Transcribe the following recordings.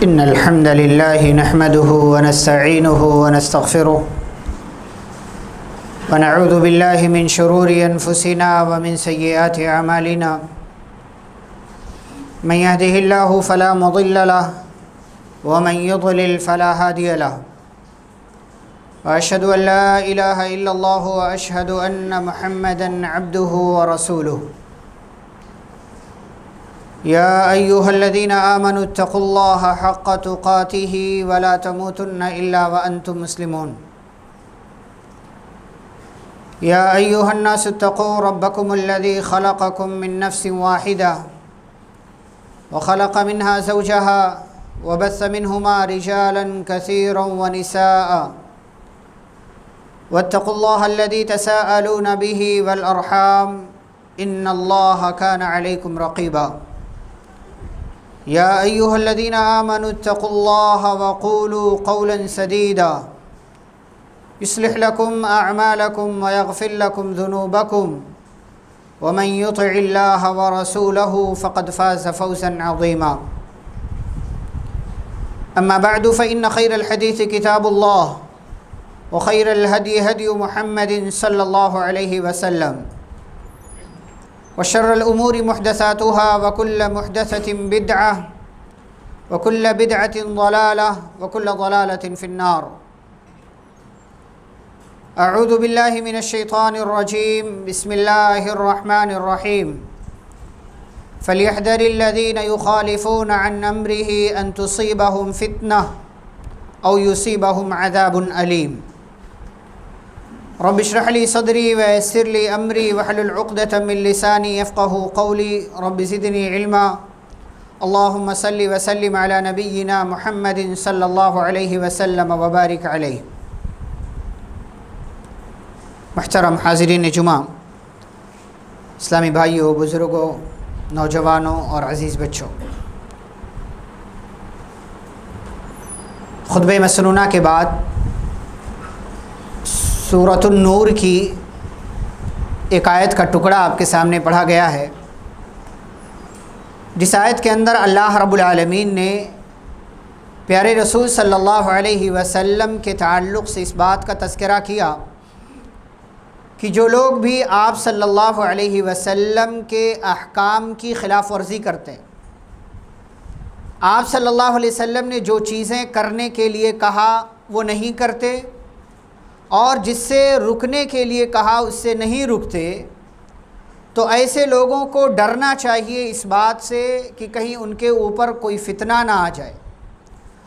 إن الحمد لله نحمده ونستعينه ونستغفره ونعوذ بالله من شرور أنفسنا ومن سيئات أعمالنا من يهده الله فلا مضل له ومن يضلل فلا هادي له وأشهد أن لا إله إلا الله وأشهد أن محمدًا عبده ورسوله يا أيها الذين آمنوا اتقوا الله حق تقاته ولا تموتن إلا وأنتم مسلمون يا أيها الناس اتقوا ربكم الذي خلقكم من نفس واحدة وخلق منها زوجها وبث منهما رجالا كثيرا ونساء واتقوا الله الذي تساءلون به والأرحام إن الله كان عليكم رقيبا يا أيها الذين آمنوا اتقوا الله وقولوا قولا سديدا يصلح لكم أعمالكم ويغفر لكم ذنوبكم ومن يطع الله ورسوله فقد فاز فوزا عظيما أما بعد فإن خير الحديث كتاب الله وخير الهدي هدي محمد صلى الله عليه وسلم وشر الأمور محدثاتها وكل محدثة بدعة وكل بدعة ضلالة وكل ضلالة في النار أعوذ بالله من الشيطان الرجيم بسم الله الرحمن الرحيم فليحذر الذين يخالفون عن أمره أن تصيبهم فتنة أو يصيبهم عذاب أليم رب اشرح لي صدري ويسر لي أمري واحلل عقدة من لساني يفقهوا قولي رب زدني علما اللهم صل وسلم على نبينا محمد صلى الله عليه وسلم وبارك عليه. محترم حاضرین جمعہ، اسلامی بھائیوں، بزرگوں، نوجوانوں اور عزیز بچوں، خطبہ مسنونہ کے بعد سورۃ النور کی ایک آیت کا ٹکڑا آپ کے سامنے پڑھا گیا ہے، جس آیت کے اندر اللہ رب العالمین نے پیارے رسول صلی اللہ علیہ وسلم کے تعلق سے اس بات کا تذکرہ کیا کہ جو لوگ بھی آپ صلی اللہ علیہ وسلم کے احکام کی خلاف ورزی کرتے ہیں، آپ صلی اللہ علیہ وسلم نے جو چیزیں کرنے کے لیے کہا وہ نہیں کرتے اور جس سے رکنے کے لیے کہا اس سے نہیں رکتے، تو ایسے لوگوں کو ڈرنا چاہیے اس بات سے کہ کہیں ان کے اوپر کوئی فتنہ نہ آ جائے،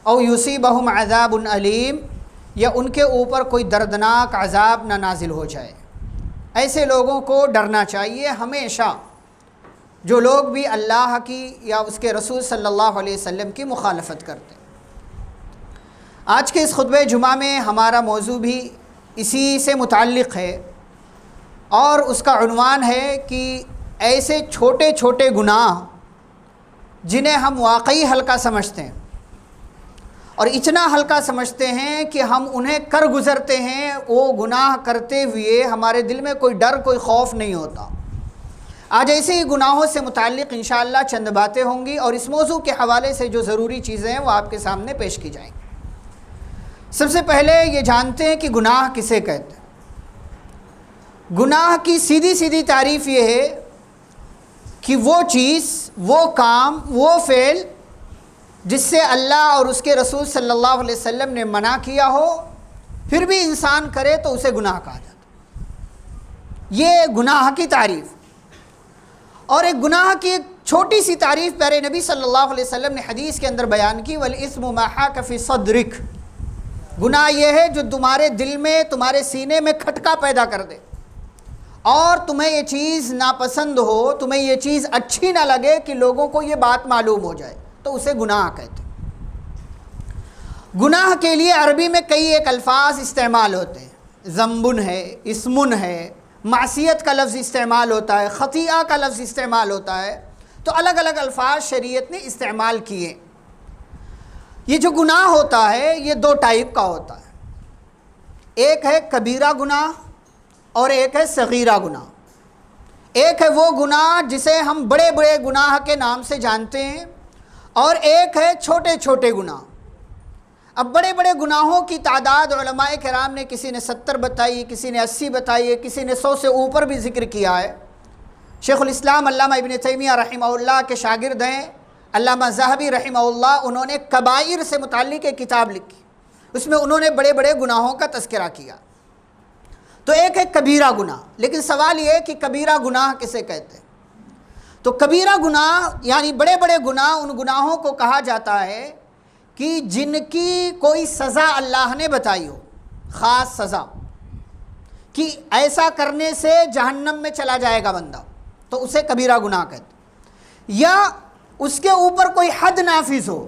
او یصیبہم عذاب علیم، یا ان کے اوپر کوئی دردناک عذاب نہ نازل ہو جائے۔ ایسے لوگوں کو ڈرنا چاہیے ہمیشہ، جو لوگ بھی اللہ کی یا اس کے رسول صلی اللہ علیہ وسلم کی مخالفت کرتے ہیں۔ آج کے اس خطبہ جمعہ میں ہمارا موضوع بھی اسی سے متعلق ہے، اور اس کا عنوان ہے کہ ایسے چھوٹے چھوٹے گناہ جنہیں ہم واقعی ہلکا سمجھتے ہیں اور اتنا ہلکا سمجھتے ہیں کہ ہم انہیں کر گزرتے ہیں، وہ گناہ کرتے ہوئے ہمارے دل میں کوئی ڈر، کوئی خوف نہیں ہوتا۔ آج ایسے ہی گناہوں سے متعلق انشاءاللہ چند باتیں ہوں گی، اور اس موضوع کے حوالے سے جو ضروری چیزیں ہیں وہ آپ کے سامنے پیش کی جائیں گی۔ سب سے پہلے یہ جانتے ہیں کہ گناہ کسے کہتے ہیں۔ گناہ کی سیدھی سیدھی تعریف یہ ہے کہ وہ چیز، وہ کام، وہ فعل جس سے اللہ اور اس کے رسول صلی اللہ علیہ وسلم نے منع کیا ہو، پھر بھی انسان کرے تو اسے گناہ کہا جاتا ہے۔ یہ گناہ کی تعریف، اور ایک گناہ کی ایک چھوٹی سی تعریف پیارے نبی صلی اللہ علیہ وسلم نے حدیث کے اندر بیان کی، وَالْإِثْمُ مَا حَاكَ فِي صَدْرِكَ، گناہ یہ ہے جو تمہارے دل میں، تمہارے سینے میں کھٹکا پیدا کر دے، اور تمہیں یہ چیز ناپسند ہو، تمہیں یہ چیز اچھی نہ لگے کہ لوگوں کو یہ بات معلوم ہو جائے، تو اسے گناہ کہتے ہیں۔ گناہ کے لیے عربی میں کئی ایک الفاظ استعمال ہوتے ہیں، ذنبن ہے، اسمن ہے، معصیت کا لفظ استعمال ہوتا ہے، خطیئہ کا لفظ استعمال ہوتا ہے، تو الگ الگ الفاظ شریعت نے استعمال کیے۔ یہ جو گناہ ہوتا ہے یہ دو ٹائپ کا ہوتا ہے، ایک ہے کبیرہ گناہ اور ایک ہے صغیرہ گناہ۔ ایک ہے وہ گناہ جسے ہم بڑے بڑے گناہ کے نام سے جانتے ہیں، اور ایک ہے چھوٹے چھوٹے گناہ۔ اب بڑے بڑے گناہوں کی تعداد علماء کرام نے کسی نے 70 بتائی، کسی نے 80 بتائی ہے، کسی نے 100 سے اوپر بھی ذکر کیا ہے۔ شیخ الاسلام علامہ ابن تیمیہ رحمہ اللہ کے شاگرد ہیں علامہ ذہبی رحمہ اللہ، انہوں نے کبائر سے متعلق ایک کتاب لکھی، اس میں انہوں نے بڑے بڑے گناہوں کا تذکرہ کیا۔ تو ایک ہے کبیرہ گناہ، لیکن سوال یہ ہے کہ کبیرہ گناہ کسے کہتے ہیں؟ تو کبیرہ گناہ یعنی بڑے بڑے گناہ ان گناہوں کو کہا جاتا ہے کہ جن کی کوئی سزا اللہ نے بتائی ہو، خاص سزا، کہ ایسا کرنے سے جہنم میں چلا جائے گا بندہ، تو اسے کبیرہ گناہ کہتے ہیں۔ یا اس کے اوپر کوئی حد نافذ ہو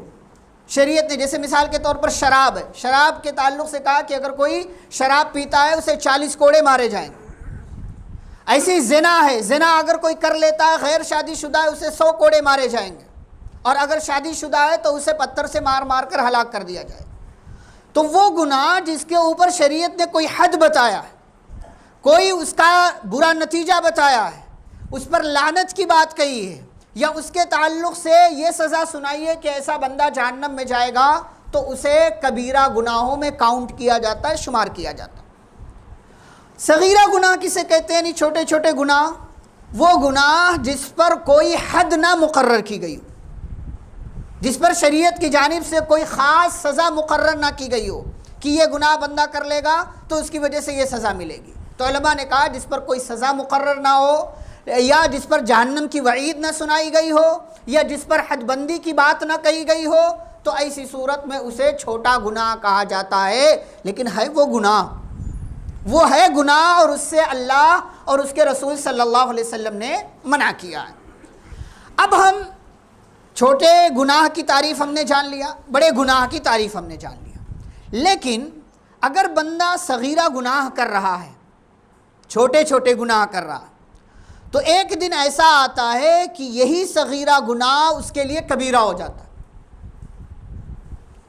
شریعت نے، جیسے مثال کے طور پر شراب ہے، شراب کے تعلق سے کہا کہ اگر کوئی شراب پیتا ہے اسے 40 کوڑے مارے جائیں۔ ایسی زنا ہے، زنا اگر کوئی کر لیتا ہے غیر شادی شدہ ہے اسے 100 کوڑے مارے جائیں گے، اور اگر شادی شدہ ہے تو اسے پتھر سے مار مار کر ہلاک کر دیا جائے۔ تو وہ گناہ جس کے اوپر شریعت نے کوئی حد بتایا ہے، کوئی اس کا برا نتیجہ بتایا ہے، اس پر لعنت کی بات کہی ہے، یا اس کے تعلق سے یہ سزا سنائی ہے کہ ایسا بندہ جہنم میں جائے گا، تو اسے کبیرہ گناہوں میں کاؤنٹ کیا جاتا ہے، شمار کیا جاتا ہے۔ صغیرہ گناہ کسے کہتے ہیں؟ یعنی چھوٹے چھوٹے گناہ، وہ گناہ جس پر کوئی حد نہ مقرر کی گئی ہو، جس پر شریعت کی جانب سے کوئی خاص سزا مقرر نہ کی گئی ہو کہ یہ گناہ بندہ کر لے گا تو اس کی وجہ سے یہ سزا ملے گی۔ تو علماء نے کہا جس پر کوئی سزا مقرر نہ ہو، یا جس پر جہنم کی وعید نہ سنائی گئی ہو، یا جس پر حد بندی کی بات نہ کہی گئی ہو، تو ایسی صورت میں اسے چھوٹا گناہ کہا جاتا ہے، لیکن ہے وہ گناہ، وہ ہے گناہ، اور اس سے اللہ اور اس کے رسول صلی اللہ علیہ وسلم نے منع کیا ہے۔ اب ہم چھوٹے گناہ کی تعریف ہم نے جان لیا، بڑے گناہ کی تعریف ہم نے جان لیا، لیکن اگر بندہ صغیرہ گناہ کر رہا ہے، چھوٹے چھوٹے گناہ کر رہا ہے، تو ایک دن ایسا آتا ہے کہ یہی صغیرہ گناہ اس کے لیے کبیرہ ہو جاتا ہے۔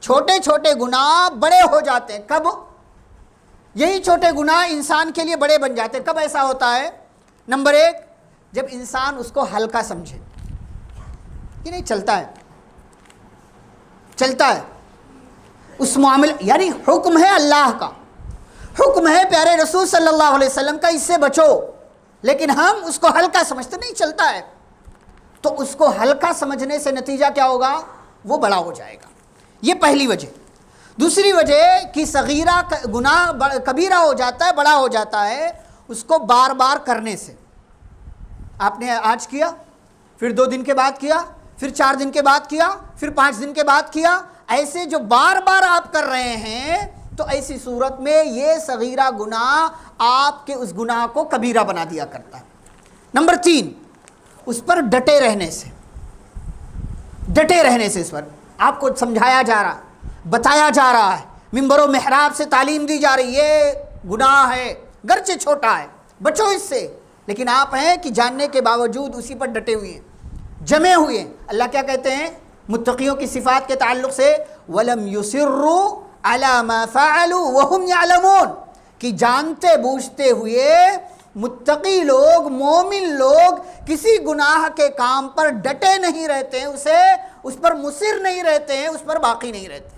چھوٹے چھوٹے گناہ بڑے ہو جاتے ہیں، کب؟ یہی چھوٹے گناہ انسان کے لیے بڑے بن جاتے ہیں۔ کب ایسا ہوتا ہے؟ نمبر 1، جب انسان اس کو ہلکا سمجھے کہ نہیں چلتا ہے، چلتا ہے اس معاملے، یعنی حکم ہے اللہ کا، حکم ہے پیارے رسول صلی اللہ علیہ وسلم کا، اس سے بچو، لیکن ہم اس کو ہلکا سمجھتے، نہیں چلتا ہے، تو اس کو ہلکا سمجھنے سے نتیجہ کیا ہوگا؟ وہ بڑا ہو جائے گا۔ یہ پہلی وجہ۔ دوسری وجہ کہ صغیرہ گناہ کبیرہ ہو جاتا ہے، بڑا ہو جاتا ہے اس کو بار بار کرنے سے۔ آپ نے آج کیا، پھر 2 دن کے بعد کیا، پھر 4 دن کے بعد کیا، پھر 5 دن کے بعد کیا، ایسے جو بار بار آپ کر رہے ہیں، تو ایسی صورت میں یہ صغیرہ گناہ آپ کے اس گناہ کو کبیرہ بنا دیا کرتا ہے۔ نمبر 3، اس پر ڈٹے رہنے سے، ڈٹے رہنے سے، اس پر آپ کو سمجھایا جا رہا، بتایا جا رہا ہے، ممبر و محراب سے تعلیم دی جا رہی ہے، یہ گناہ ہے، گرچہ چھوٹا ہے، بچو اس سے، لیکن آپ ہیں کہ جاننے کے باوجود اسی پر ڈٹے ہوئے ہیں، جمے ہوئے ہیں۔ اللہ کیا کہتے ہیں متقیوں کی صفات کے تعلق سے؟ وَلَمْ يُصِرُّوا عَلَى مَا فَعَلُوا وَهُمْ يَعْلَمُونَ، کہ جانتے بوجھتے ہوئے متقی لوگ، مومن لوگ کسی گناہ کے کام پر ڈٹے نہیں رہتے ہیں، اس پر مصر نہیں رہتے ہیں، اس پر باقی نہیں رہتے۔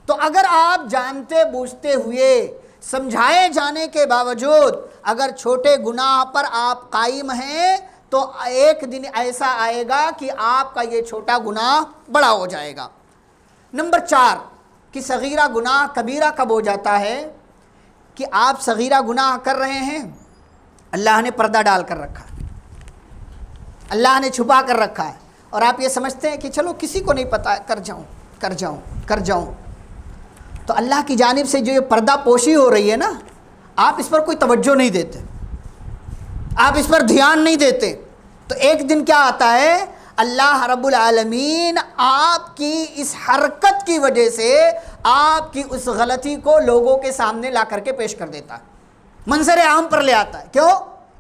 تو اگر آپ جانتے بوجھتے ہوئے، سمجھائے جانے کے باوجود اگر چھوٹے گناہ پر آپ قائم ہیں، تو ایک دن ایسا آئے گا کہ آپ کا یہ چھوٹا گناہ بڑا ہو جائے گا۔ نمبر 4، کہ صغیرہ گناہ کبیرہ کب ہو جاتا ہے؟ کہ آپ صغیرہ گناہ کر رہے ہیں، اللہ نے پردہ ڈال کر رکھا ہے، اللہ نے چھپا کر رکھا ہے، اور آپ یہ سمجھتے ہیں کہ چلو کسی کو نہیں پتہ، کر جاؤں، تو اللہ کی جانب سے جو یہ پردہ پوشی ہو رہی ہے نا، آپ اس پر کوئی توجہ نہیں دیتے، آپ اس پر دھیان نہیں دیتے، تو ایک دن کیا آتا ہے؟ اللہ رب العالمین آپ کی اس حرکت کی وجہ سے آپ کی اس غلطی کو لوگوں کے سامنے لا کر کے پیش کر دیتا ہے، منظر عام پر لے آتا ہے۔ کیوں؟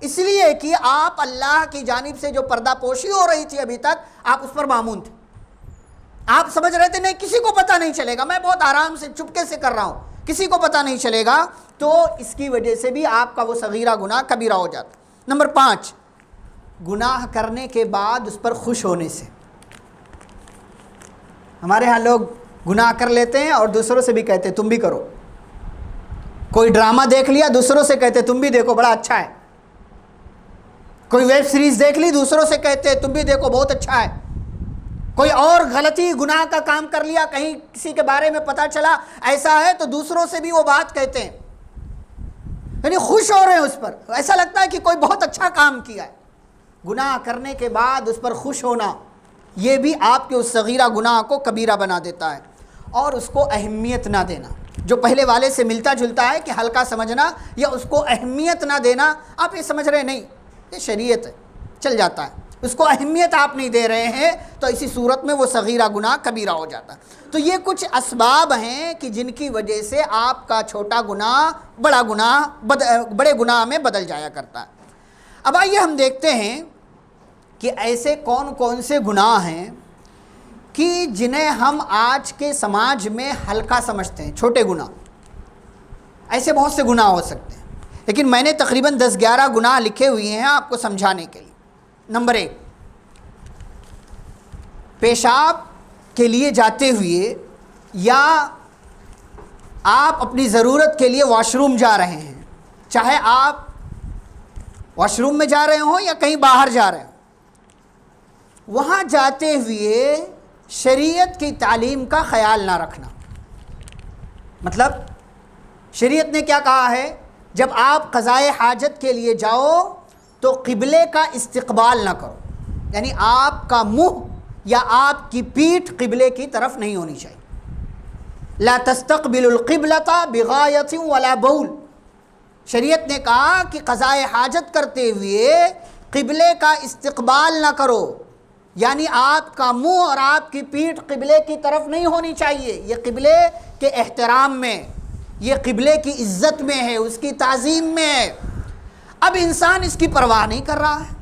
اس لیے کہ آپ اللہ کی جانب سے جو پردہ پوشی ہو رہی تھی ابھی تک، آپ اس پر مامون تھے، آپ سمجھ رہے تھے نہیں کسی کو پتہ نہیں چلے گا، میں بہت آرام سے چپکے سے کر رہا ہوں، کسی کو پتہ نہیں چلے گا، تو اس کی وجہ سے بھی آپ کا وہ صغیرہ گناہ کبیرہ ہو جاتا ہے۔ نمبر 5، گناہ کرنے کے بعد اس پر خوش ہونے سے، ہمارے ہاں لوگ گناہ کر لیتے ہیں اور دوسروں سے بھی کہتے ہیں تم بھی کرو. کوئی ڈرامہ دیکھ لیا دوسروں سے کہتے تم بھی دیکھو بڑا اچھا ہے. کوئی ویب سیریز دیکھ لی دوسروں سے کہتے تم بھی دیکھو بہت اچھا ہے. کوئی اور غلطی گناہ کا کام کر لیا, کہیں کسی کے بارے میں پتہ چلا ایسا ہے تو دوسروں سے بھی وہ بات کہتے ہیں, یعنی خوش ہو رہے ہیں اس پر, ایسا لگتا ہے کہ کوئی بہت اچھا کام کیا ہے. گناہ کرنے کے بعد اس پر خوش ہونا یہ بھی آپ کے اس صغیرہ گناہ کو کبیرہ بنا دیتا ہے. اور اس کو اہمیت نہ دینا, جو پہلے والے سے ملتا جلتا ہے کہ ہلکا سمجھنا یا اس کو اہمیت نہ دینا. آپ یہ سمجھ رہے نہیں یہ شریعت ہے, چل جاتا ہے, اس کو اہمیت آپ نہیں دے رہے ہیں, تو اسی صورت میں وہ صغیرہ گناہ کبیرہ ہو جاتا ہے. تو یہ کچھ اسباب ہیں کہ جن کی وجہ سے آپ کا چھوٹا گناہ بڑے گناہ میں بدل جایا کرتا ہے. اب آئیے ہم دیکھتے ہیں کہ ایسے کون کون سے گناہ ہیں کہ جنہیں ہم آج کے سماج میں ہلکا سمجھتے ہیں, چھوٹے گناہ. ایسے بہت سے گناہ ہو سکتے ہیں, لیکن میں نے تقریباً 10-11 گناہ لکھے ہوئے ہیں آپ کو سمجھانے کے لیے. نمبر 1, پیشاب کے لیے جاتے ہوئے یا آپ اپنی ضرورت کے لیے واش روم جا رہے ہیں, چاہے آپ واش روم میں جا رہے ہوں یا کہیں باہر جا رہے ہوں, وہاں جاتے ہوئے شریعت کی تعلیم کا خیال نہ رکھنا. مطلب شریعت نے کیا کہا ہے, جب آپ قضائے حاجت کے لیے جاؤ تو قبلے کا استقبال نہ کرو, یعنی آپ کا منہ یا آپ کی پیٹھ قبلے کی طرف نہیں ہونی چاہیے. لا تستقبل القبلۃ بغایۃ ولا بول. شریعت نے کہا کہ قضائے حاجت کرتے ہوئے قبلے کا استقبال نہ کرو, یعنی آپ کا منہ اور آپ کی پیٹھ قبلے کی طرف نہیں ہونی چاہیے. یہ قبلے کے احترام میں, یہ قبلے کی عزت میں ہے, اس کی تعظیم میں ہے. اب انسان اس کی پرواہ نہیں کر رہا ہے.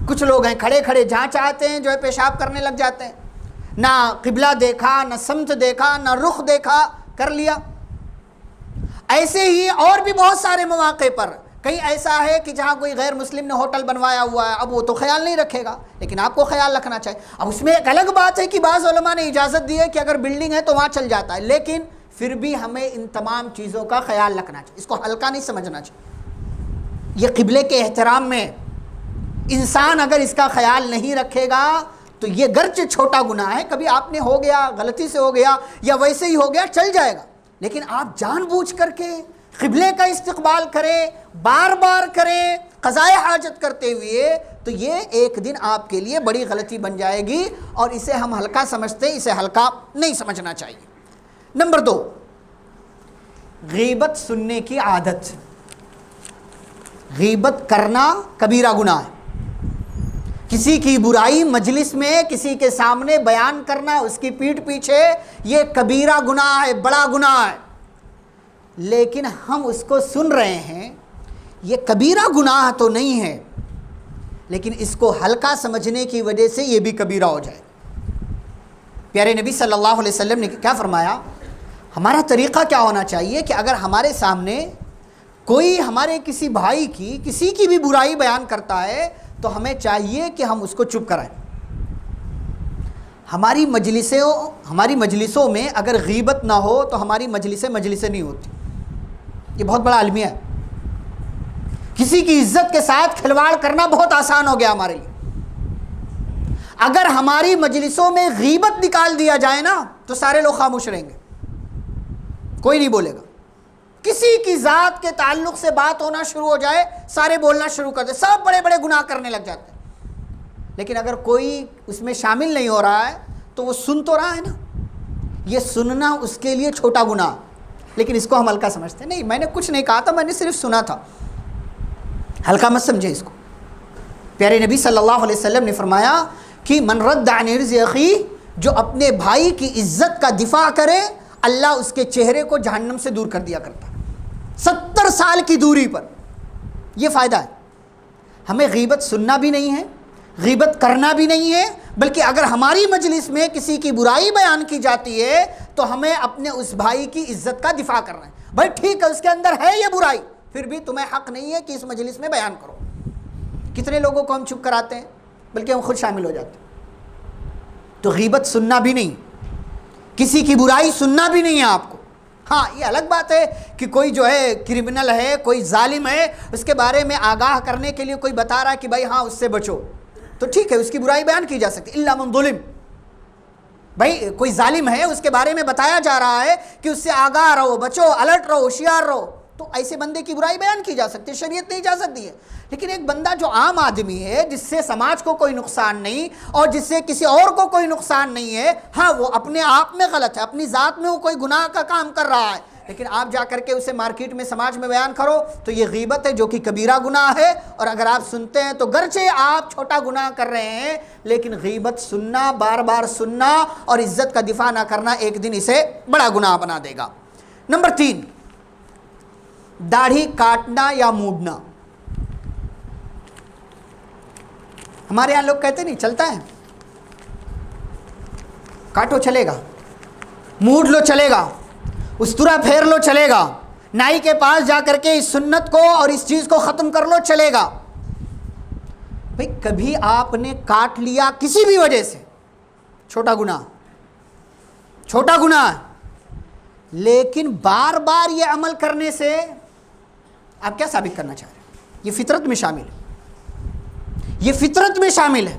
کچھ لوگ ہیں کھڑے کھڑے جہاں چاہتے ہیں جو ہے پیشاب کرنے لگ جاتے ہیں, نہ قبلہ دیکھا, نہ سمت دیکھا, نہ رخ دیکھا, کر لیا. ایسے ہی اور بھی بہت سارے مواقع پر, کہیں ایسا ہے کہ جہاں کوئی غیر مسلم نے ہوٹل بنوایا ہوا ہے, اب وہ تو خیال نہیں رکھے گا, لیکن آپ کو خیال رکھنا چاہیے. اب اس میں ایک الگ بات ہے کہ بعض علماء نے اجازت دی ہے کہ اگر بلڈنگ ہے تو وہاں چل جاتا ہے, لیکن پھر بھی ہمیں ان تمام چیزوں کا خیال رکھنا چاہیے, اس کو ہلکا نہیں سمجھنا چاہیے. یہ قبلے کے احترام میں انسان اگر اس کا خیال نہیں رکھے گا تو یہ گرچہ چھوٹا گناہ ہے, کبھی آپ نے ہو گیا, غلطی سے ہو گیا یا ویسے ہی ہو گیا, چل جائے گا. لیکن آپ جان بوجھ کر کے قبلے کا استقبال کریں, بار بار کریں قضائے حاجت کرتے ہوئے, تو یہ ایک دن آپ کے لیے بڑی غلطی بن جائے گی, اور اسے ہم ہلکا سمجھتے ہیں, اسے ہلکا نہیں سمجھنا چاہیے. نمبر 2, غیبت سننے کی عادت. غیبت کرنا کبیرہ گناہ ہے. کسی کی برائی مجلس میں کسی کے سامنے بیان کرنا, اس کی پیٹھ پیچھے, یہ کبیرہ گناہ ہے, بڑا گناہ ہے. لیکن ہم اس کو سن رہے ہیں, یہ کبیرہ گناہ تو نہیں ہے, لیکن اس کو ہلکا سمجھنے کی وجہ سے یہ بھی کبیرہ ہو جائے. پیارے نبی صلی اللہ علیہ وسلم نے کیا فرمایا, ہمارا طریقہ کیا ہونا چاہیے کہ اگر ہمارے سامنے کوئی ہمارے کسی بھائی کی کسی کی بھی برائی بیان کرتا ہے تو ہمیں چاہیے کہ ہم اس کو چپ کرائیں. ہماری مجلسوں میں اگر غیبت نہ ہو تو ہماری مجلسیں نہیں ہوتی. یہ بہت بڑا المیہ ہے. کسی کی عزت کے ساتھ کھلواڑ کرنا بہت آسان ہو گیا ہمارے لیے. اگر ہماری مجلسوں میں غیبت نکال دیا جائے نا تو سارے لوگ خاموش رہیں گے, کوئی نہیں بولے گا. کسی کی ذات کے تعلق سے بات ہونا شروع ہو جائے, سارے بولنا شروع کر دیں, سب بڑے بڑے گناہ کرنے لگ جاتے ہیں. لیکن اگر کوئی اس میں شامل نہیں ہو رہا ہے تو وہ سن تو رہا ہے نا. یہ سننا اس کے لیے چھوٹا گناہ, لیکن اس کو ہم ہلکا سمجھتے ہیں. نہیں, میں نے کچھ نہیں کہا تھا, میں نے صرف سنا تھا. ہلکا مت سمجھے اس کو. پیارے نبی صلی اللہ علیہ وسلم نے فرمایا کہ من رد عن عرض اخیہ, جو اپنے بھائی کی عزت کا دفاع کرے اللہ اس کے چہرے کو جہنم سے دور کر دیا کرتا ہے. 70 سال کی دوری پر. یہ فائدہ ہے. ہمیں غیبت سننا بھی نہیں ہے, غیبت کرنا بھی نہیں ہے, بلکہ اگر ہماری مجلس میں کسی کی برائی بیان کی جاتی ہے تو ہمیں اپنے اس بھائی کی عزت کا دفاع کرنا ہے. بھائی ٹھیک ہے, اس کے اندر ہے یہ برائی, پھر بھی تمہیں حق نہیں ہے کہ اس مجلس میں بیان کرو. کتنے لوگوں کو ہم چپ کراتے ہیں, بلکہ ہم خود شامل ہو جاتے ہیں. تو غیبت سننا بھی نہیں, کسی کی برائی سننا بھی نہیں ہے آپ کو. ہاں یہ الگ بات ہے کہ کوئی جو ہے کرمنل ہے, کوئی ظالم ہے, اس کے بارے میں آگاہ کرنے کے لیے کوئی بتا رہا ہے کہ بھائی ہاں اس سے بچو, تو ٹھیک ہے, اس کی برائی بیان کی جا سکتی ہے. الا من ظلم, بھائی کوئی ظالم ہے اس کے بارے میں بتایا جا رہا ہے کہ اس سے آگاہ رہو, بچو, الرٹ رہو, ہوشیار رہو, تو ایسے بندے کی برائی بیان کی جا سکتی ہے, شریعت نہیں جا سکتی ہے. لیکن ایک بندہ جو عام آدمی ہے, جس سے سماج کو کوئی نقصان نہیں اور جس سے کسی اور کو کوئی نقصان نہیں ہے, ہاں وہ اپنے آپ میں غلط ہے, اپنی ذات میں وہ کوئی گناہ کا کام کر رہا ہے, لیکن آپ جا کر کے اسے مارکیٹ میں سماج میں بیان کرو تو یہ غیبت ہے جو کہ کبیرہ گناہ ہے. اور اگر آپ سنتے ہیں تو گرچہ آپ چھوٹا گناہ کر رہے ہیں, لیکن غیبت سننا, بار بار سننا اور عزت کا دفاع نہ کرنا ایک دن اسے بڑا گناہ بنا دے گا. نمبر 3, داڑھی کاٹنا یا موڑنا. ہمارے یہاں لوگ کہتے نہیں چلتا ہے, کاٹو چلے گا, موڑ لو چلے گا, استرا پھیر لو چلے گا, نائی کے پاس جا کر کے اس سنت کو اور اس چیز کو ختم کر لو چلے گا. بھئی کبھی آپ نے کاٹ لیا کسی بھی وجہ سے, چھوٹا گناہ, لیکن بار بار یہ عمل کرنے سے آپ کیا ثابت کرنا چاہ رہے ہیں؟ یہ فطرت میں شامل ہے, یہ فطرت میں شامل ہے.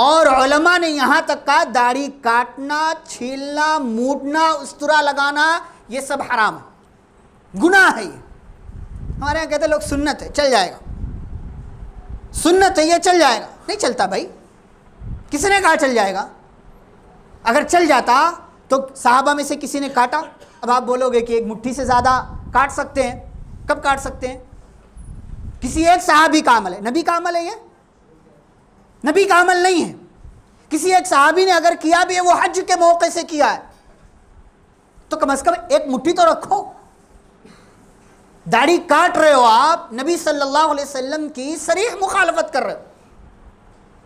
اور علماء نے یہاں تک کہا داڑھی کاٹنا, چھیلنا, موڑنا, استرا لگانا یہ سب حرام ہے, گناہ ہے. یہ ہمارے یہاں کہتے ہیں لوگ سنت ہے چل جائے گا, سنت ہے یہ چل جائے گا. نہیں چلتا بھائی, کس نے کہا چل جائے گا؟ اگر چل جاتا تو صحابہ میں سے کسی نے کاٹا؟ اب آپ بولو گے کہ ایک مٹھی سے زیادہ کاٹ سکتے ہیں, کب کاٹ سکتے ہیں؟ کسی ایک صحابی کا عمل ہے, نبی کا عمل ہے یہ؟ نبی کا عمل نہیں ہے. کسی ایک صحابی نے اگر کیا بھی ہے وہ حج کے موقع سے کیا ہے, تو کم از کم ایک مٹھی تو رکھو. داڑھی کاٹ رہے ہو آپ, نبی صلی اللہ علیہ وسلم کی صریح مخالفت کر رہے ہو,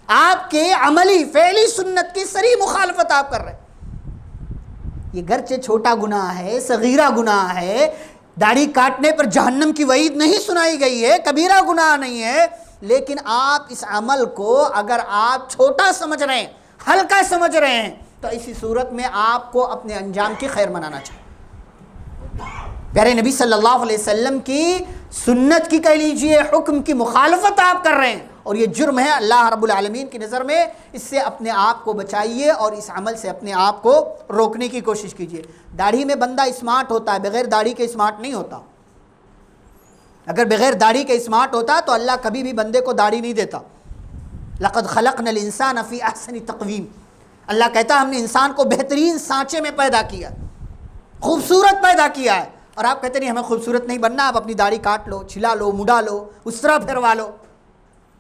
آپ کے عملی فعلی سنت کی صریح مخالفت آپ کر رہے ہیں. یہ گرچہ چھوٹا گناہ ہے, صغیرہ گناہ ہے, داڑھی کاٹنے پر جہنم کی وعید نہیں سنائی گئی ہے, کبیرہ گناہ نہیں ہے, لیکن آپ اس عمل کو اگر آپ چھوٹا سمجھ رہے ہیں, ہلکا سمجھ رہے ہیں, تو اسی صورت میں آپ کو اپنے انجام کی خیر منانا چاہیے. پیارے نبی صلی اللہ علیہ وسلم کی سنت کی کہہ لیجئے حکم کی مخالفت آپ کر رہے ہیں, اور یہ جرم ہے اللہ رب العالمین کی نظر میں. اس سے اپنے آپ کو بچائیے اور اس عمل سے اپنے آپ کو روکنے کی کوشش کیجیے. داڑھی میں بندہ اسمارٹ ہوتا ہے, بغیر داڑھی کے اسمارٹ نہیں ہوتا. اگر بغیر داڑھی کے اسمارٹ ہوتا تو اللہ کبھی بھی بندے کو داڑھی نہیں دیتا. لقد خلقنا الانسان فی احسن تقویم, اللہ کہتا ہے ہم نے انسان کو بہترین سانچے میں پیدا کیا, خوبصورت پیدا کیا ہے. اور آپ کہتے نہیں ہمیں خوبصورت نہیں بننا, آپ اپنی داڑھی کاٹ لو, چھلا لو, مڈا لو, اس طرح پھروا لو.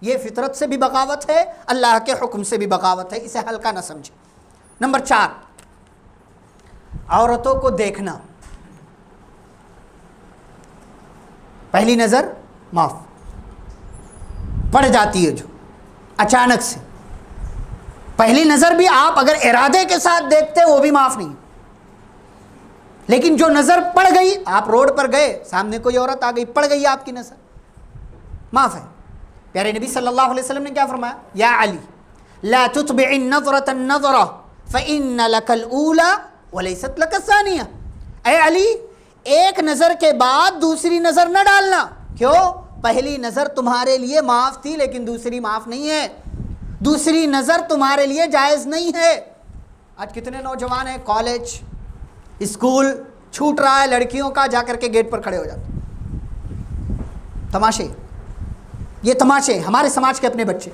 یہ فطرت سے بھی بغاوت ہے, اللہ کے حکم سے بھی بغاوت ہے, اسے ہلکا نہ سمجھے. نمبر 4, عورتوں کو دیکھنا. پہلی نظر معاف پڑ جاتی ہے, جو اچانک سے پہلی نظر بھی آپ اگر ارادے کے ساتھ دیکھتے وہ بھی معاف نہیں, لیکن جو نظر پڑ گئی, آپ روڈ پر گئے, سامنے کوئی عورت آ گئی, پڑ گئی آپ کی نظر, معاف ہے. پیارے نبی صلی اللہ علیہ وسلم نے کیا فرمایا؟ یا علی لا تتبع النظرة النظرة فإن لك الأولى وليست لك الثانية. اے علی ایک نظر کے بعد دوسری نظر نہ ڈالنا. کیوں؟ پہلی نظر تمہارے لیے معاف تھی لیکن دوسری معاف نہیں ہے, دوسری نظر تمہارے لیے جائز نہیں ہے. آج کتنے نوجوان ہیں کالج اسکول چھوٹ رہا ہے لڑکیوں کا, جا کر کے گیٹ پر کھڑے ہو جاتے. تماشے, یہ تماشے ہمارے سماج کے اپنے بچے,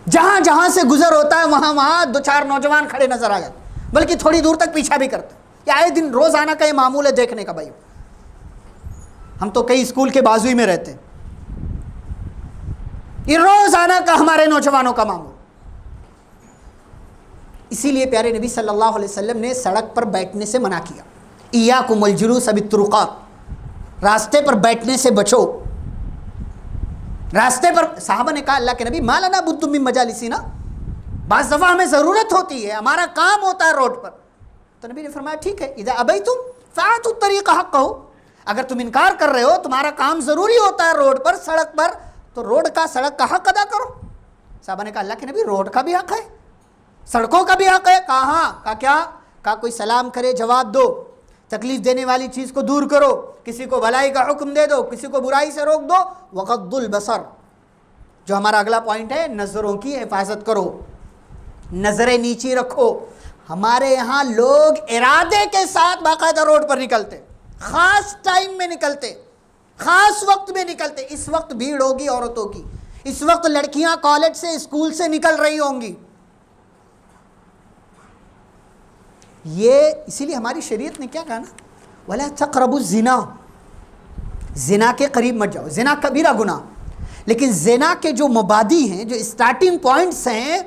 جہاں جہاں سے گزر ہوتا ہے وہاں وہاں 2-4 نوجوان کھڑے نظر آ جاتے, بلکہ تھوڑی دور تک پیچھا بھی کرتے. یہ آئے دن روزانہ کا یہ معمول ہے دیکھنے کا. بھائی ہم تو کئی اسکول کے بازو ہی میں رہتے ہیں, یہ روزانہ کا ہمارے نوجوانوں کا معمول. اسی لیے پیارے نبی صلی اللہ علیہ وسلم نے سڑک پر بیٹھنے سے منع کیا. ایاکم الجلوس بالطرقات, راستے پر بیٹھنے سے بچو. راستے پر صحابہ نے کہا اللہ کے نبی ما لنا بد من مجالسنا, بعض دفعہ ہمیں ضرورت ہوتی ہے, ہمارا کام ہوتا ہے روڈ پر. تو نبی نے فرمایا ٹھیک ہے, اذا ابیتم فآتوا الطریق حقہ, اگر تم انکار کر رہے ہو, تمہارا کام ضروری ہوتا ہے روڈ پر, سڑک پر, تو روڈ کا سڑک کا حق ادا کرو. صحابہ نے کہا اللہ کے نبی روڈ کا بھی حق ہے, سڑکوں کا بھی حق ہے. کہاں کا کیا کہا کوئی سلام کرے جواب دو, تکلیف دینے والی چیز کو دور کرو, کسی کو بھلائی کا حکم دے دو, کسی کو برائی سے روک دو. وغض البصر, جو ہمارا اگلا پوائنٹ ہے, نظروں کی حفاظت کرو, نظریں نیچی رکھو. ہمارے یہاں لوگ ارادے کے ساتھ باقاعدہ روڈ پر نکلتے, خاص ٹائم میں نکلتے, خاص وقت میں نکلتے. اس وقت بھیڑ ہوگی عورتوں کی, اس وقت لڑکیاں کالج سے اسکول سے نکل رہی ہوں گی. یہ اسی لیے ہماری شریعت نے کیا کہا نا, وَلَا تَقْرَبُوا الزِّنَا, زنا کے قریب مت جاؤ. زنا کبیرہ گناہ, لیکن زنا کے جو مبادی ہیں, جو اسٹارٹنگ پوائنٹس ہیں,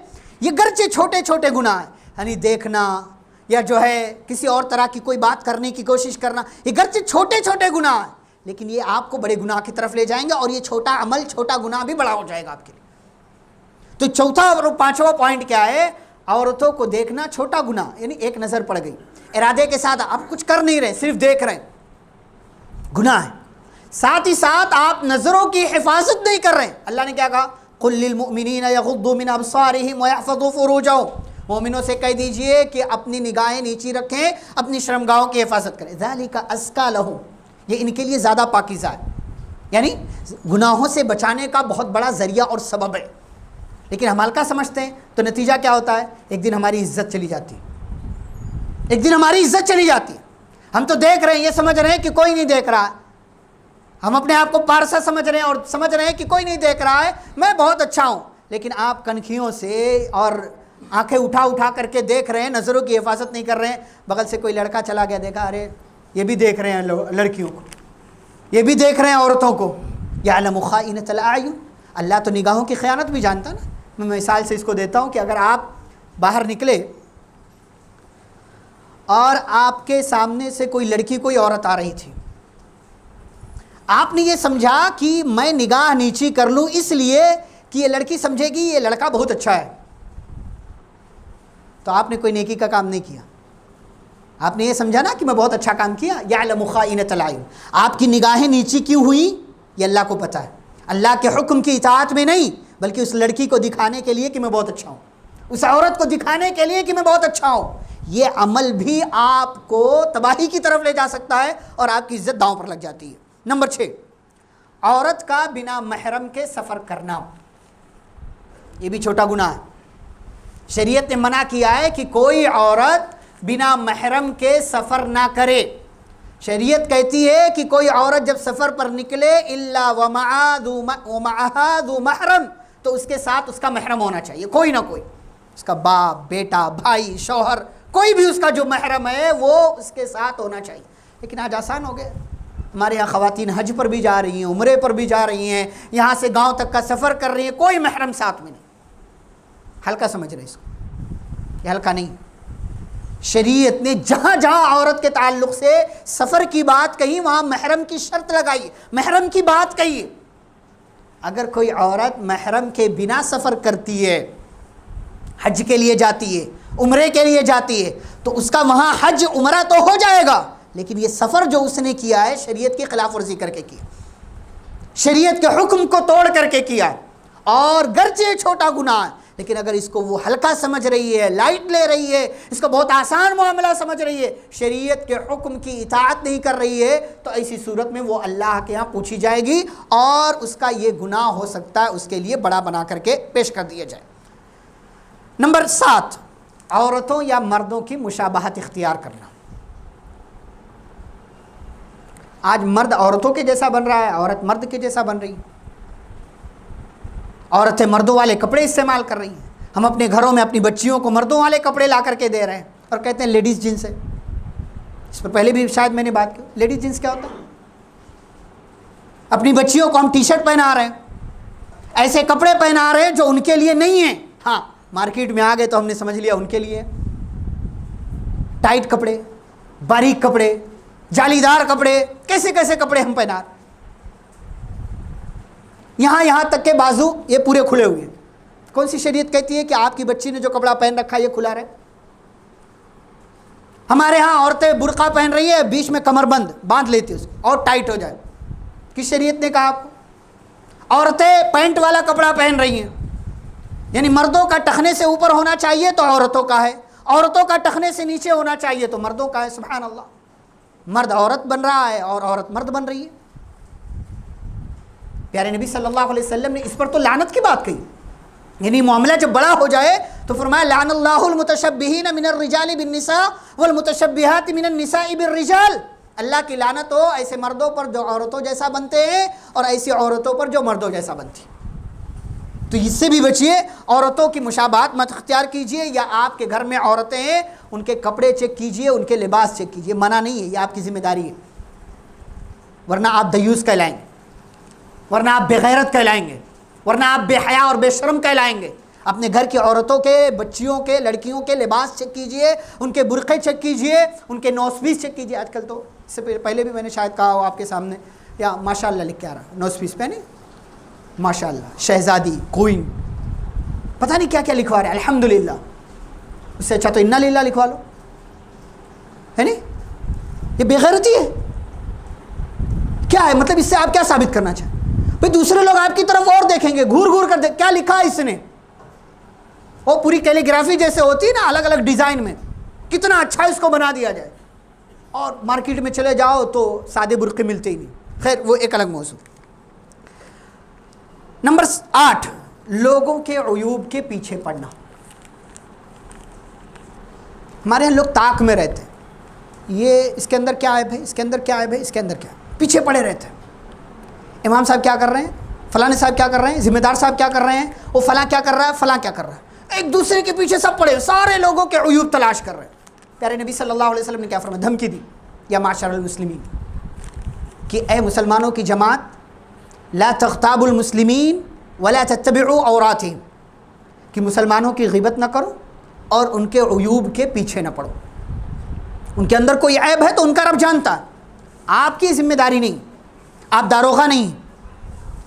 یہ گرچہ چھوٹے چھوٹے گناہ ہیں, یعنی دیکھنا یا جو ہے کسی اور طرح کی کوئی بات کرنے کی کوشش کرنا, یہ گرچہ چھوٹے چھوٹے گناہ ہیں, لیکن یہ آپ کو بڑے گناہ کی طرف لے جائیں گے, اور یہ چھوٹا عمل چھوٹا گناہ بھی بڑا ہو جائے گا آپ کے لیے. تو چوتھا اور پانچواں پوائنٹ کیا ہے, عورتوں کو دیکھنا چھوٹا گناہ, یعنی ایک نظر پڑ گئی, ارادے کے ساتھ آپ کچھ کر نہیں رہے, صرف دیکھ رہے ہیں, گناہ ہے. ساتھ ہی ساتھ آپ نظروں کی حفاظت نہیں کر رہے ہیں. اللہ نے کیا کہا, قُل لِّلْمُؤْمِنِينَ يَغُضُّوا مِنْ أَبْصَارِهِمْ وَيَحْفَظُوا فُرُوجَهُمْ, مومنوں سے کہہ دیجئے کہ اپنی نگاہیں نیچی رکھیں, اپنی شرمگاہوں کی حفاظت کریں. ذَلِكَ أَزْكَىٰ لَهُمْ, یہ ان کے لیے زیادہ پاکیزہ ہے, یعنی گناہوں سے بچانے کا بہت بڑا ذریعہ اور سبب ہے. لیکن ہم ہلکا سمجھتے ہیں, تو نتیجہ کیا ہوتا ہے, ایک دن ہماری عزت چلی جاتی ہے, ایک دن ہماری عزت چلی جاتی ہے. ہم تو دیکھ رہے ہیں, یہ سمجھ رہے ہیں کہ کوئی نہیں دیکھ رہا ہے, ہم اپنے آپ کو پارسا سمجھ رہے ہیں اور سمجھ رہے ہیں کہ کوئی نہیں دیکھ رہا ہے, میں بہت اچھا ہوں. لیکن آپ کنکھیوں سے اور آنکھیں اٹھا اٹھا کر کے دیکھ رہے ہیں, نظروں کی حفاظت نہیں کر رہے ہیں. بغل سے کوئی لڑکا چلا گیا, دیکھا, ارے یہ بھی دیکھ رہے ہیں لڑکیوں کو, یہ بھی دیکھ رہے ہیں عورتوں کو. یعلم خائنۃ الاعین, اللہ تو نگاہوں کی خیانت بھی جانتا نا. میں مثال سے اس کو دیتا ہوں کہ اگر آپ باہر نکلے اور آپ کے سامنے سے کوئی لڑکی کوئی عورت آ رہی تھی, آپ نے یہ سمجھا کہ میں نگاہ نیچی کر لوں اس لیے کہ یہ لڑکی سمجھے گی یہ لڑکا بہت اچھا ہے, تو آپ نے کوئی نیکی کا کام نہیں کیا. آپ نے یہ سمجھا نا کہ میں بہت اچھا کام کیا. یعلم خائنۃ الاعین, آپ کی نگاہیں نیچی کیوں ہوئی یہ اللہ کو پتہ ہے. اللہ کے حکم کی اطاعت میں نہیں, بلکہ اس لڑکی کو دکھانے کے لیے کہ میں بہت اچھا ہوں, اس عورت کو دکھانے کے لیے کہ میں بہت اچھا ہوں. یہ عمل بھی آپ کو تباہی کی طرف لے جا سکتا ہے اور آپ کی عزت داؤں پر لگ جاتی ہے. نمبر 6, عورت کا بنا محرم کے سفر کرنا, یہ بھی چھوٹا گناہ ہے. شریعت نے منع کیا ہے کہ کوئی عورت بنا محرم کے سفر نہ کرے. شریعت کہتی ہے کہ کوئی عورت جب سفر پر نکلے الا ومعها ذو محرم, تو اس کے ساتھ اس کا محرم ہونا چاہیے, کوئی نہ کوئی, اس کا باپ, بیٹا, بھائی, شوہر, کوئی بھی اس کا جو محرم ہے وہ اس کے ساتھ ہونا چاہیے. لیکن آج آسان ہو گیا, ہمارے یہاں خواتین حج پر بھی جا رہی ہیں, عمرے پر بھی جا رہی ہیں, یہاں سے گاؤں تک کا سفر کر رہی ہیں, کوئی محرم ساتھ میں نہیں. ہلکا سمجھ رہے اس کو, یہ ہلکا نہیں. شریعت نے جہاں جہاں عورت کے تعلق سے سفر کی بات کہی وہاں محرم کی شرط لگائی, محرم کی بات کہی. اگر کوئی عورت محرم کے بنا سفر کرتی ہے, حج کے لیے جاتی ہے, عمرے کے لیے جاتی ہے, تو اس کا وہاں حج عمرہ تو ہو جائے گا, لیکن یہ سفر جو اس نے کیا ہے شریعت کی خلاف ورزی کر کے کیا, شریعت کے حکم کو توڑ کر کے کیا. اور گرچہ چھوٹا گناہ ہے, لیکن اگر اس کو وہ ہلکا سمجھ رہی ہے, لائٹ لے رہی ہے, اس کو بہت آسان معاملہ سمجھ رہی ہے, شریعت کے حکم کی اطاعت نہیں کر رہی ہے, تو ایسی صورت میں وہ اللہ کے ہاں پوچھی جائے گی اور اس کا یہ گناہ ہو سکتا ہے اس کے لیے بڑا بنا کر کے پیش کر دیا جائے. نمبر 7, عورتوں یا مردوں کی مشابہت اختیار کرنا. آج مرد عورتوں کے جیسا بن رہا ہے, عورت مرد کے جیسا بن رہی ہے. عورتیں مردوں والے کپڑے استعمال کر رہی ہیں. ہم اپنے گھروں میں اپنی بچیوں کو مردوں والے کپڑے لا کر کے دے رہے ہیں اور کہتے ہیں لیڈیز جینس ہے. اس پر پہلے بھی شاید میں نے بات کی, لیڈیز جینس کیا ہوتا ہے؟ اپنی بچیوں کو ہم ٹی شرٹ پہنا رہے ہیں, ایسے کپڑے پہنا رہے ہیں جو ان کے لیے نہیں ہیں. ہاں مارکیٹ میں آ گئے تو ہم نے سمجھ لیا ان کے لیے. ٹائٹ کپڑے, باریک کپڑے, جالی دار کپڑے, کیسے کیسے کپڑے ہم پہنا رہے ہیں. یہاں تک کہ بازو یہ پورے کھلے ہوئے ہیں. کون سی شریعت کہتی ہے کہ آپ کی بچی نے جو کپڑا پہن رکھا ہے یہ کھلا رہے؟ ہمارے ہاں عورتیں برقع پہن رہی ہے, بیچ میں کمر بند باندھ لیتی ہے اس کو اور ٹائٹ ہو جائے. کس شریعت نے کہا آپ کو؟ عورتیں پینٹ والا کپڑا پہن رہی ہیں, یعنی مردوں کا ٹخنے سے اوپر ہونا چاہیے تو عورتوں کا ہے، عورتوں کا ٹخنے سے نیچے ہونا چاہیے تو مردوں کا ہے. سبحان اللہ. مرد عورت بن رہا ہے اور عورت مرد بن رہی ہے. پیارے نبی صلی اللہ علیہ وسلم نے اس پر تو لعنت کی بات کہی. یعنی معاملہ جب بڑا ہو جائے تو فرمایا لعن اللہ المتشبہین من الرجال بالنساء والمتشبہات من النساء بالرجال. اللہ کی لعنت ہو ایسے مردوں پر جو عورتوں جیسا بنتے ہیں اور ایسی عورتوں پر جو مردوں جیسا بنتی. تو اس سے بھی بچیے، عورتوں کی مشابہت مت اختیار کیجیے. یا آپ کے گھر میں عورتیں ہیں ان کے کپڑے چیک کیجیے، ان کے لباس چیک کیجیے. منع نہیں ہے، یہ آپ کی ذمہ داری ہے، ورنہ آپ دیوس کہلائیں گے، ورنہ آپ بے غیرت کہلائیں گے، ورنہ آپ بے حیا اور بے شرم کہلائیں گے. اپنے گھر کی عورتوں کے، بچیوں کے، لڑکیوں کے لباس چیک کیجئے، ان کے برقعے چیک کیجئے، ان کے نوز پیس چیک کیجئے. آج کل تو اس سے پہلے بھی میں نے شاید کہا ہو آپ کے سامنے، یا ماشاء اللہ لکھ کے آ رہا، نوز پیس پہنے ماشاء اللہ، شہزادی، کوئن، پتہ نہیں کیا کیا لکھوا رہے ہیں. الحمدللہ، اس سے اچھا تو انا للہ لکھوا لو، ہے نہیں؟ یہ بے غیرتی ہے. کیا ہے مطلب؟ اس سے آپ کیا ثابت کرنا چاہیں؟ بھئی دوسرے لوگ آپ کی طرف اور دیکھیں گے، گھور گھور کر کیا لکھا ہے اس نے. وہ پوری کیلیگرافی جیسے ہوتی ہے نا، الگ الگ ڈیزائن میں، کتنا اچھا اس کو بنا دیا جائے. اور مارکیٹ میں چلے جاؤ تو سادے برقعے ملتے ہی نہیں. خیر وہ ایک الگ موضوع. نمبر 8، لوگوں کے عیوب کے پیچھے پڑنا. ہمارے یہاں لوگ طاق میں رہتے ہیں، یہ اس کے اندر کیا عیب ہے، اس کے اندر کیا عیب ہے، اس کے اندر کیا ہے، پیچھے پڑے رہتے ہیں. امام صاحب کیا کر رہے ہیں، فلاں صاحب کیا کر رہے ہیں، ذمہ دار صاحب کیا کر رہے ہیں، وہ فلاں کیا کر رہا ہے، فلاں کیا کر رہا ہے. ایک دوسرے کے پیچھے سب پڑے، سارے لوگوں کے عیوب تلاش کر رہے ہیں. پیارے نبی صلی اللہ علیہ وسلم نے کیا فرمایا، دھمکی دی، یا معاشر المسلمین، کہ اے مسلمانوں کی جماعت، لا تغتابوا المسلمین ولا تتبعوا عوراتهم، کہ مسلمانوں کی غیبت نہ کرو اور ان کے عیوب کے پیچھے نہ پڑو. ان کے اندر کوئی عیب ہے تو ان کا رب جانتا ہے، آپ کی ذمہ داری نہیں. آپ داروغہ نہیں،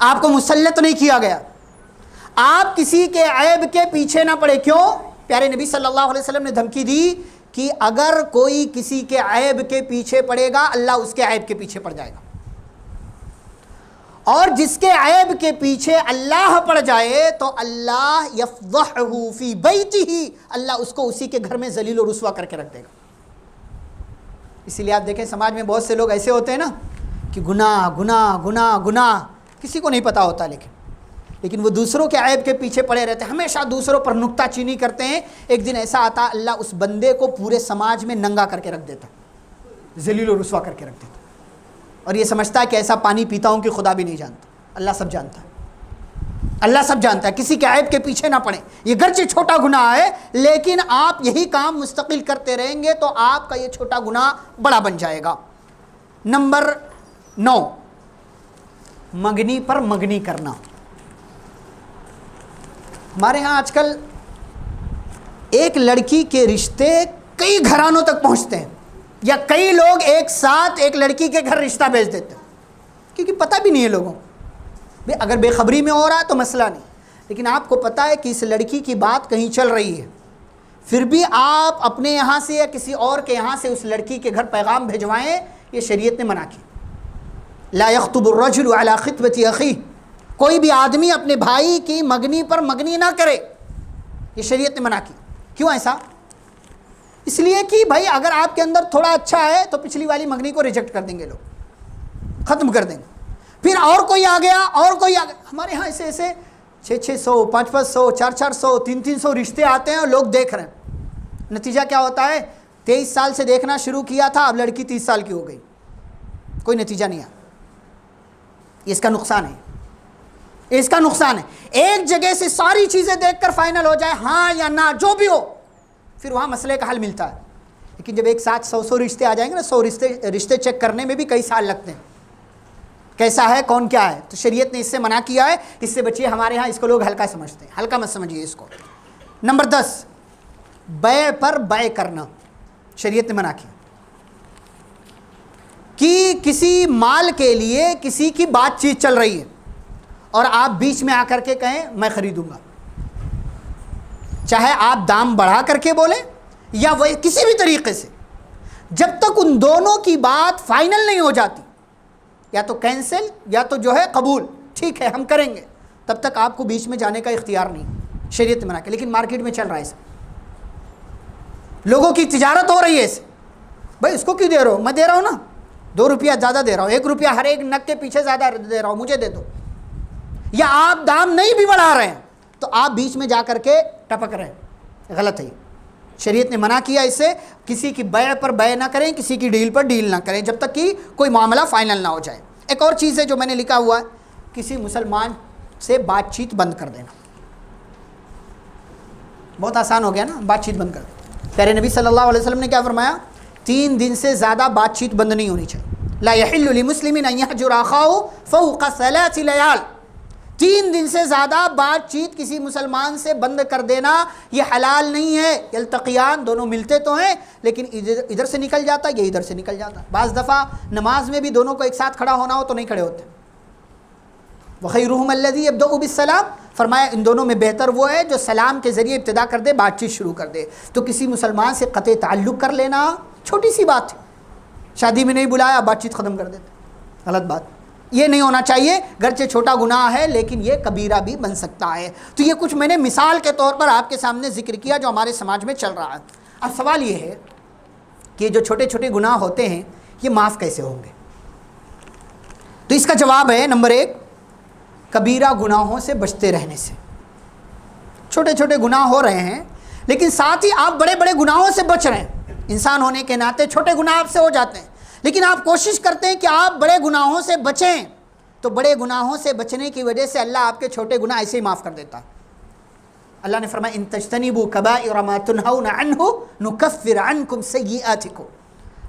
آپ کو مسلط نہیں کیا گیا. آپ کسی کے عیب کے پیچھے نہ پڑے. کیوں؟ پیارے نبی صلی اللہ علیہ وسلم نے دھمکی دی کہ اگر کوئی کسی کے عیب کے پیچھے پڑے گا، اللہ اس کے عیب کے پیچھے پڑ جائے گا. اور جس کے عیب کے پیچھے اللہ پڑ جائے تو اللہ یفضحہ فی بیتہ، اللہ اس کو اسی کے گھر میں ذلیل و رسوا کر کے رکھ دے گا. اسی لیے آپ دیکھیں سماج میں بہت سے لوگ ایسے ہوتے ہیں نا کہ گناہ گناہ گناہ گناہ، کسی کو نہیں پتا ہوتا، لیکن وہ دوسروں کے عیب کے پیچھے پڑے رہتے ہیں، ہمیشہ دوسروں پر نکتہ چینی کرتے ہیں. ایک دن ایسا آتا اللہ اس بندے کو پورے سماج میں ننگا کر کے رکھ دیتا، ذلیل و رسوا کر کے رکھ دیتا. اور یہ سمجھتا ہے کہ ایسا پانی پیتا ہوں کہ خدا بھی نہیں جانتا. اللہ سب جانتا ہے، اللہ سب جانتا ہے. کسی کے عیب کے پیچھے نہ پڑیں. یہ گرچہ چھوٹا گناہ ہے لیکن آپ یہی کام مستقل کرتے رہیں گے تو آپ کا یہ چھوٹا گناہ بڑا بن جائے گا. نمبر 9، منگنی پر منگنی کرنا. ہمارے ہاں آج کل ایک لڑکی کے رشتے کئی گھرانوں تک پہنچتے ہیں، یا کئی لوگ ایک ساتھ ایک لڑکی کے گھر رشتہ بھیج دیتے ہیں، کیونکہ پتہ بھی نہیں ہے لوگوں. اگر بے خبری میں ہو رہا ہے تو مسئلہ نہیں، لیکن آپ کو پتہ ہے کہ اس لڑکی کی بات کہیں چل رہی ہے، پھر بھی آپ اپنے یہاں سے یا کسی اور کے یہاں سے اس لڑکی کے گھر پیغام بھیجوائیں، یہ شریعت نے منع کی. لا یخطب الرجل علی خطبۃ اخیہ، کوئی بھی آدمی اپنے بھائی کی منگنی پر منگنی نہ کرے، یہ شریعت نے منع کی. کیوں ایسا؟ اس لیے کہ بھائی اگر آپ کے اندر تھوڑا اچھا ہے تو پچھلی والی منگنی کو ریجیکٹ کر دیں گے، لوگ ختم کر دیں گے. پھر اور کوئی آ گیا، اور کوئی آ گیا. ہمارے ہاں ایسے 600 500 400 300 رشتے آتے ہیں اور لوگ دیکھ رہے ہیں. نتیجہ کیا ہوتا ہے؟ 23 سال سے دیکھنا شروع کیا تھا، اب لڑکی 30 سال کی ہو گئی، کوئی نتیجہ نہیں آیا. اس کا نقصان ہے، اس کا نقصان ہے. ایک جگہ سے ساری چیزیں دیکھ کر فائنل ہو جائے، ہاں یا نہ جو بھی ہو، پھر وہاں مسئلے کا حل ملتا ہے. لیکن جب ایک ساتھ 100 رشتے آ جائیں گے نا، 100 رشتے چیک کرنے میں بھی کئی سال لگتے ہیں، کیسا ہے کون کیا ہے. تو شریعت نے اس سے منع کیا ہے، اس سے بچیے. ہمارے ہاں اس کو لوگ ہلکا سمجھتے ہیں، ہلکا مت سمجھیے اس کو. نمبر 10، بیع پر بیع کرنا. شریعت نے منع کیا کہ کسی مال کے لیے کسی کی بات چیت چل رہی ہے اور آپ بیچ میں آ کر کے کہیں میں خریدوں گا، چاہے آپ دام بڑھا کر کے بولیں یا وہ کسی بھی طریقے سے، جب تک ان دونوں کی بات فائنل نہیں ہو جاتی، یا تو کینسل یا تو جو ہے قبول، ٹھیک ہے ہم کریں گے، تب تک آپ کو بیچ میں جانے کا اختیار نہیں. شریعت نے منع کیا، لیکن مارکیٹ میں چل رہا ہے اسے، لوگوں کی تجارت ہو رہی ہے اسے. بھائی اس کو کیوں دے رہے ہو؟ میں دے رہا ہوں نا، 2 روپیہ زیادہ دے رہا ہوں، 1 روپیہ ہر ایک نگ کے پیچھے زیادہ دے رہا ہوں، مجھے دے دو. یا آپ دام نہیں بھی بڑھا رہے ہیں تو آپ بیچ میں جا کر کے ٹپک رہے ہیں، غلط ہے. شریعت نے منع کیا اس سے، کسی کی بیع پر بیع نہ کریں، کسی کی ڈیل پر ڈیل نہ کریں جب تک کہ کوئی معاملہ فائنل نہ ہو جائے. ایک اور چیز ہے جو میں نے لکھا ہوا ہے، کسی مسلمان سے بات چیت بند کر دینا. بہت آسان ہو گیا نا، بات چیت بند کر دیں. پیارے نبی صلی اللہ علیہ وسلم نے کیا فرمایا؟ 3 دن سے زیادہ بات چیت بند نہیں ہونی چاہیے. لا يحل لمسلم ان يهجر اخاه فوق 3 ليال. 3 دن سے زیادہ بات چیت کسی مسلمان سے بند کر دینا یہ حلال نہیں ہے. یلتقیان، دونوں ملتے تو ہیں لیکن ادھر سے نکل جاتا، یہ ادھر سے نکل جاتا. بعض دفعہ نماز میں بھی دونوں کو ایک ساتھ کھڑا ہونا ہو تو نہیں کھڑے ہوتے. وخیرہم الذی یبدأ بالسلام، فرمایا ان دونوں میں بہتر وہ ہے جو سلام کے ذریعے ابتدا کر دے، بات چیت شروع کر دے. تو کسی مسلمان سے قطع تعلق کر لینا چھوٹی سی بات ہے، شادی میں نہیں بلایا، بات چیت ختم کر دیتے، غلط بات. یہ نہیں ہونا چاہیے، گرچہ چھوٹا گناہ ہے لیکن یہ کبیرہ بھی بن سکتا ہے. تو یہ کچھ میں نے مثال کے طور پر آپ کے سامنے ذکر کیا جو ہمارے سماج میں چل رہا ہے. اب سوال یہ ہے کہ جو چھوٹے چھوٹے گناہ ہوتے ہیں یہ معاف کیسے ہوں گے؟ تو اس کا جواب ہے نمبر 1، کبیرہ گناہوں سے بچتے رہنے سے. چھوٹے چھوٹے گناہ ہو رہے ہیں لیکن ساتھ ہی آپ بڑے بڑے گناہوں سے بچ رہے ہیں. انسان ہونے کے ناطے چھوٹے گناہ آپ سے ہو جاتے ہیں لیکن آپ کوشش کرتے ہیں کہ آپ بڑے گناہوں سے بچیں. تو بڑے گناہوں سے بچنے کی وجہ سے اللہ آپ کے چھوٹے گناہ ایسے ہی معاف کر دیتا. اللہ نے فرمایا ان تجتنبوا کبائر ما تنہون عنہ نکفر عنکم سیئاتکم.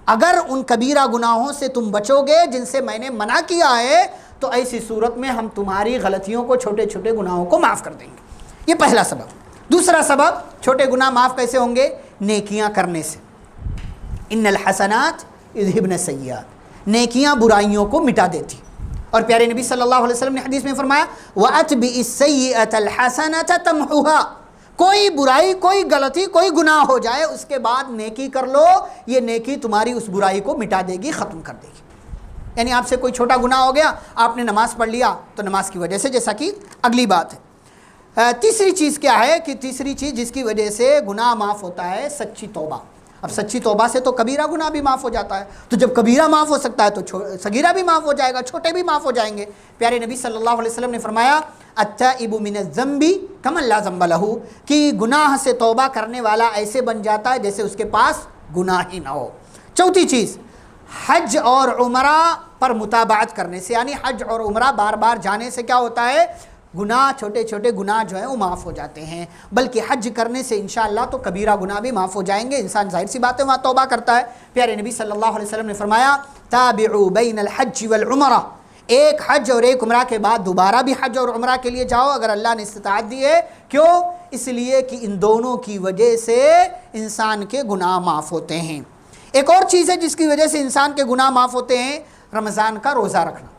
اگر ان کبیرہ گناہوں سے تم بچو گے جن سے میں نے منع کیا ہے تو ایسی صورت میں ہم تمہاری غلطیوں کو، چھوٹے چھوٹے گناہوں کو معاف کر دیں گے. یہ پہلا سبب. دوسرا سبب، چھوٹے گناہ معاف کیسے ہوں گے؟ نیکیاں کرنے سے. ان الحسنات یذہبن السیئات، نیکیاں برائیوں کو مٹا دیتی. اور پیارے نبی صلی اللہ علیہ وسلم نے حدیث میں فرمایا وَأَتْبِعِ السَّيِّئَةَ الْحَسَنَةَ تَمْحُوهَا. کوئی برائی، کوئی غلطی، کوئی گناہ ہو جائے اس کے بعد نیکی کر لو، یہ نیکی تمہاری اس برائی کو مٹا دے گی، ختم کر دے گی. یعنی آپ سے کوئی چھوٹا گناہ ہو گیا، آپ نے نماز پڑھ لیا تو نماز کی وجہ سے، جیسا کہ اگلی بات ہے. تیسری چیز کیا ہے کہ تیسری چیز جس کی وجہ سے گناہ معاف ہوتا ہے، سچی توبہ. اب سچی توبہ سے تو کبیرہ گناہ بھی معاف ہو جاتا ہے. تو جب کبیرہ معاف ہو سکتا ہے تو صغیرہ بھی معاف ہو جائے گا، چھوٹے بھی معاف ہو جائیں گے. پیارے نبی صلی اللہ علیہ وسلم نے فرمایا التائب من الذنب کمن لا ذنب له، کہ گناہ سے توبہ کرنے والا ایسے بن جاتا ہے جیسے اس کے پاس گناہ ہی نہ ہو. چوتھی چیز، حج اور عمرہ پر متابعت کرنے سے، یعنی حج اور عمرہ بار بار جانے سے کیا ہوتا ہے؟ گناہ، چھوٹے چھوٹے گناہ جو ہیں وہ معاف ہو جاتے ہیں. بلکہ حج کرنے سے انشاءاللہ تو کبیرہ گناہ بھی معاف ہو جائیں گے. انسان ظاہر سی بات ہے وہاں توبہ کرتا ہے. پیارے نبی صلی اللہ علیہ وسلم نے فرمایا تابعوا بین الحج والعمرہ، ایک حج اور ایک عمرہ کے بعد دوبارہ بھی حج اور عمرہ کے لیے جاؤ اگر اللہ نے استطاعت دی ہے. کیوں؟ اس لیے کہ ان دونوں کی وجہ سے انسان کے گناہ معاف ہوتے ہیں. ایک اور چیز ہے جس کی وجہ سے انسان کے گناہ معاف ہوتے ہیں، رمضان کا روزہ رکھنا.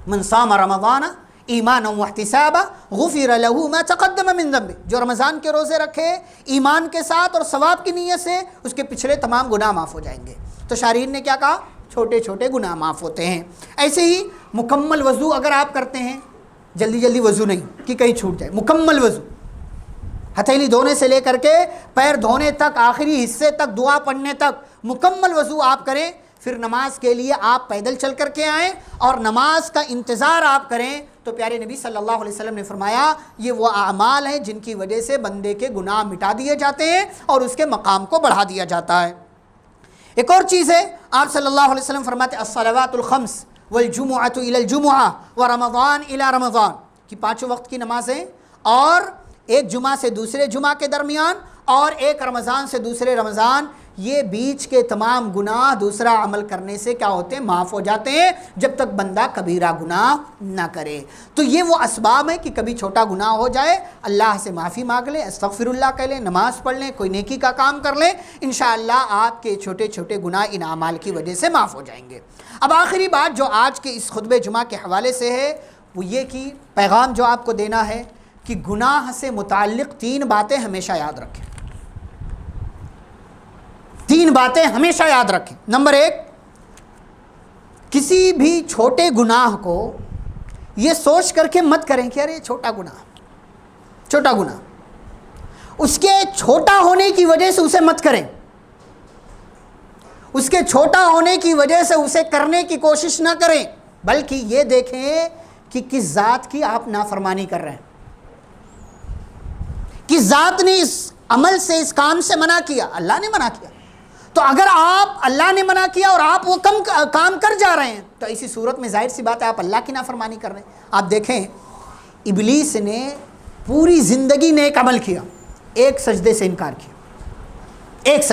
من صام رمضان ایمانا واحتسابا غفر له ما تقدم من ذنبه. جو رمضان کے روزے رکھے ایمان کے ساتھ اور ثواب کی نیت سے، اس کے پچھلے تمام گناہ معاف ہو جائیں گے. تو شارحین نے کیا کہا؟ چھوٹے چھوٹے گناہ معاف ہوتے ہیں. ایسے ہی مکمل وضو اگر آپ کرتے ہیں، جلدی جلدی وضو نہیں کہ کہیں چھوٹ جائے، مکمل وضو ہتھیلی دھونے سے لے کر کے پیر دھونے تک، آخری حصے تک، دعا پڑھنے تک مکمل وضو آپ کریں. پھر نماز کے لیے آپ پیدل چل کر کے آئیں اور نماز کا انتظار آپ کریں. تو پیارے نبی صلی اللہ علیہ وسلم نے فرمایا یہ وہ اعمال ہیں جن کی وجہ سے بندے کے گناہ مٹا دیے جاتے ہیں اور اس کے مقام کو بڑھا دیا جاتا ہے. ایک اور چیز ہے، آپ صلی اللہ علیہ وسلم فرماتے الصلوات الخمس والجمعۃ الی الجمعہ ورمضان الی رمضان، کہ 5 وقت کی نمازیں اور ایک جمعہ سے دوسرے جمعہ کے درمیان اور ایک رمضان سے دوسرے رمضان، یہ بیچ کے تمام گناہ دوسرا عمل کرنے سے کیا ہوتے ہیں؟ معاف ہو جاتے ہیں، جب تک بندہ کبیرہ گناہ نہ کرے. تو یہ وہ اسباب ہیں کہ کبھی چھوٹا گناہ ہو جائے، اللہ سے معافی مانگ لیں، استغفر اللہ کہہ لیں، نماز پڑھ لیں، کوئی نیکی کا کام کر لیں، انشاءاللہ آپ کے چھوٹے چھوٹے گناہ ان اعمال کی وجہ سے معاف ہو جائیں گے. اب آخری بات جو آج کے اس خطبہ جمعہ کے حوالے سے ہے وہ یہ کہ پیغام جو آپ کو دینا ہے کہ گناہ سے متعلق 3 باتیں ہمیشہ یاد رکھیں. 3 باتیں ہمیشہ یاد رکھیں. نمبر 1، کسی بھی چھوٹے گناہ کو یہ سوچ کر کے مت کریں کہ ارے چھوٹا گناہ، چھوٹا گناہ، اس کے چھوٹا ہونے کی وجہ سے اسے مت کریں، اس کے چھوٹا ہونے کی وجہ سے اسے کرنے کی کوشش نہ کریں، بلکہ یہ دیکھیں کہ کس ذات کی آپ نافرمانی کر رہے ہیں، کس ذات نے اس عمل سے، اس کام سے منع کیا؟ اللہ نے منع کیا۔ تو اگر آپ، اللہ نے منع کیا اور آپ وہ کام کر جا رہے ہیں، تو اسی صورت میں ظاہر سی بات ہے آپ اللہ کی نافرمانی کر رہے ہیں۔ آپ دیکھیں ابلیس نے پوری زندگی نیک عمل کیا، ایک سجدے سے انکار کیا، ایک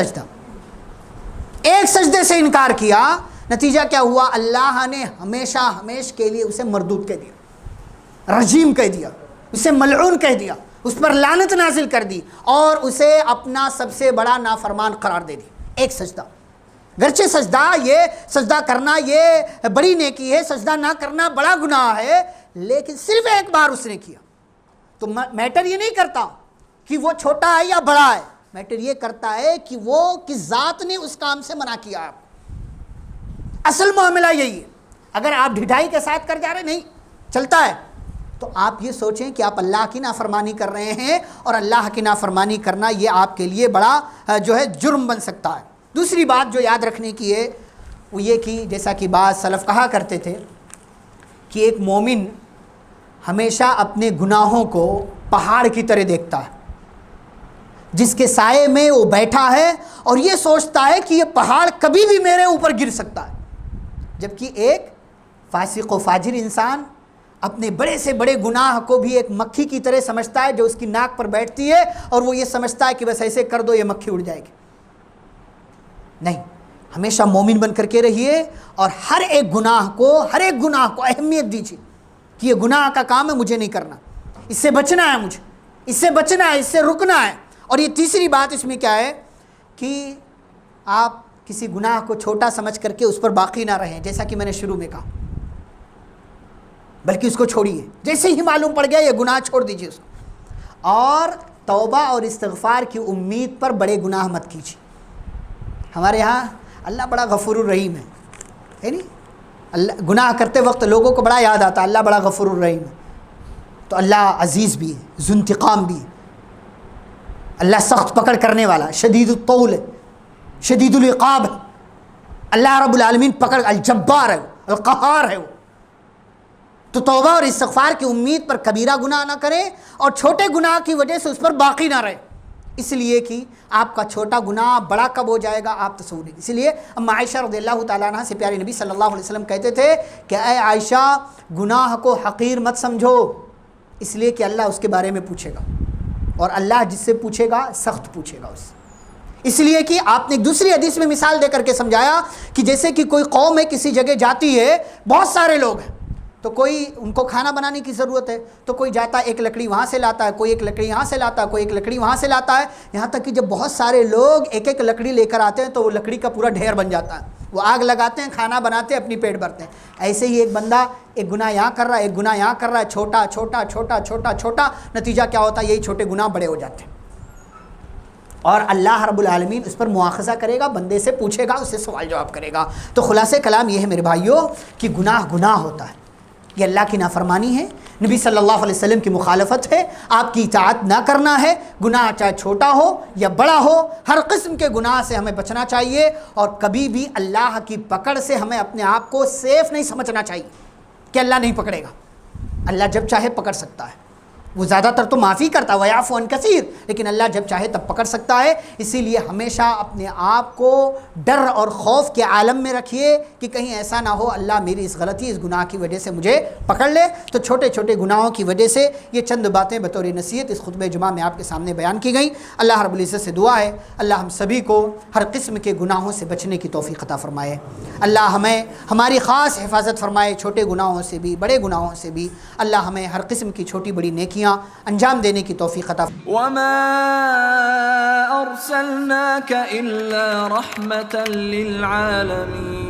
سجدے سے انکار کیا، نتیجہ کیا ہوا؟ اللہ نے ہمیشہ کے لیے اسے مردود کہہ دیا، رجیم کہہ دیا، اسے ملعون کہہ دیا، اس پر لعنت نازل کر دی اور اسے اپنا سب سے بڑا نافرمان قرار دے دی۔ ایک سجدہ، گرچہ سجدہ کرنا یہ بڑی نیکی ہے، سجدہ نہ کرنا بڑا گناہ ہے، لیکن صرف ایک بار اس نے کیا۔ تو میٹر یہ نہیں کرتا کہ وہ چھوٹا ہے یا بڑا ہے، میٹر یہ کرتا ہے کہ وہ کس ذات نے اس کام سے منع کیا آپ۔ اصل معاملہ یہی ہے۔ اگر آپ ڈھٹائی کے ساتھ کر جا رہے نہیں چلتا ہے، تو آپ یہ سوچیں کہ آپ اللہ کی نافرمانی کر رہے ہیں، اور اللہ کی نافرمانی کرنا یہ آپ کے لیے بڑا جرم بن سکتا ہے۔ دوسری بات جو یاد رکھنے کی ہے وہ یہ کہ جیسا کہ بعض سلف کہا کرتے تھے کہ ایک مومن ہمیشہ اپنے گناہوں کو پہاڑ کی طرح دیکھتا ہے، جس کے سائے میں وہ بیٹھا ہے اور یہ سوچتا ہے کہ یہ پہاڑ کبھی بھی میرے اوپر گر سکتا ہے، جبکہ ایک فاسق و فاجر انسان اپنے بڑے سے بڑے گناہ کو بھی ایک مکھی کی طرح سمجھتا ہے جو اس کی ناک پر بیٹھتی ہے، اور وہ یہ سمجھتا ہے کہ بس ایسے کر دو یہ مکھی اڑ جائے گی۔ نہیں، ہمیشہ مومن بن کر کے رہیے، اور ہر ایک گناہ کو اہمیت دیجیے کہ یہ گناہ کا کام ہے، مجھے نہیں کرنا، اس سے بچنا ہے، مجھے اس سے بچنا ہے، اس سے رکنا ہے۔ اور یہ تیسری بات اس میں کیا ہے کہ آپ کسی گناہ کو چھوٹا سمجھ کر کے اس پر باقی نہ رہیں، جیسا کہ میں نے شروع میں کہا، بلکہ اس کو چھوڑیے، جیسے ہی معلوم پڑ گیا یہ گناہ چھوڑ دیجیے اس کو، اور توبہ اور استغفار کی امید پر بڑے گناہ مت کیجیے۔ ہمارے یہاں اللہ بڑا غفور الرحیم ہے نہیں؟ اللہ گناہ کرتے وقت لوگوں کو بڑا یاد آتا ہے اللہ بڑا غفور الرحیم ہے، تو اللہ عزیز بھی ہے، ذو انتقام بھی ہے، اللہ سخت پکڑ کرنے والا، شدید الطول ہے، شدید العقاب ہے، اللہ رب العالمین پکڑ، الجبار ہے، القہار ہے وہ۔ تو توبہ اور استغفار کی امید پر کبیرہ گناہ نہ کریں، اور چھوٹے گناہ کی وجہ سے اس پر باقی نہ رہے، اس لیے کہ آپ کا چھوٹا گناہ بڑا کب ہو جائے گا آپ تصور نہیں۔ اس لیے ام عائشہ رضی اللہ تعالیٰ عنہ سے پیارے نبی صلی اللہ علیہ وسلم کہتے تھے کہ اے عائشہ، گناہ کو حقیر مت سمجھو، اس لیے کہ اللہ اس کے بارے میں پوچھے گا، اور اللہ جس سے پوچھے گا سخت پوچھے گا اس سے۔ اس لیے کہ آپ نے ایک دوسری حدیث میں مثال دے کر کے سمجھایا کہ جیسے کہ کوئی قوم ہے کسی جگہ جاتی ہے، بہت سارے لوگ ہیں، تو کوئی ان کو کھانا بنانے کی ضرورت ہے، تو کوئی جاتا ہے ایک لکڑی وہاں سے لاتا ہے، کوئی ایک لکڑی یہاں سے لاتا ہے، کوئی ایک لکڑی وہاں سے لاتا ہے، یہاں تک کہ جب بہت سارے لوگ ایک ایک لکڑی لے کر آتے ہیں تو وہ لکڑی کا پورا ڈھیر بن جاتا ہے، وہ آگ لگاتے ہیں، کھانا بناتے ہیں، اپنی پیٹ بھرتے ہیں۔ ایسے ہی ایک بندہ ایک گناہ یہاں کر رہا ہے، ایک گناہ یہاں کر رہا ہے، چھوٹا چھوٹا چھوٹا چھوٹا چھوٹا، نتیجہ کیا ہوتا ہے؟ یہی چھوٹے گناہ بڑے ہو جاتے ہیں، اور اللہ رب العالمین اس پر مواخذہ کرے گا، بندے سے پوچھے گا، اس سے سوال جواب کرے گا۔ تو خلاصہ کلام یہ ہے میرے بھائیوں کہ گناہ ہوتا ہے، یہ اللہ کی نافرمانی ہے، نبی صلی اللہ علیہ وسلم کی مخالفت ہے، آپ کی اطاعت نہ کرنا ہے۔ گناہ چاہے چھوٹا ہو یا بڑا ہو، ہر قسم کے گناہ سے ہمیں بچنا چاہیے، اور کبھی بھی اللہ کی پکڑ سے ہمیں اپنے آپ کو سیف نہیں سمجھنا چاہیے کہ اللہ نہیں پکڑے گا۔ اللہ جب چاہے پکڑ سکتا ہے، وہ زیادہ تر تو معافی کرتا ہے، وَيَعْفُو عَنْ كَثِيرٍ، لیکن اللہ جب چاہے تب پکڑ سکتا ہے۔ اسی لیے ہمیشہ اپنے آپ کو ڈر اور خوف کے عالم میں رکھیے کہ کہیں ایسا نہ ہو اللہ میری اس غلطی، اس گناہ کی وجہ سے مجھے پکڑ لے۔ تو چھوٹے چھوٹے گناہوں کی وجہ سے یہ چند باتیں بطور نصیحت اس خطبہ جمعہ میں آپ کے سامنے بیان کی گئیں۔ اللہ رب العزت سے دعا ہے اللہ ہم سبھی کو ہر قسم کے گناہوں سے بچنے کی توفیق عطا فرمائے، اللہ ہمیں ہماری خاص حفاظت فرمائے، چھوٹے گناہوں سے بھی بڑے گناہوں سے بھی، اللہ ہمیں ہر قسم کی چھوٹی بڑی نیکیاں انجام دینے کی توفیق عطا فرمائے۔ وما أرسلناك إلا رحمة للعالمين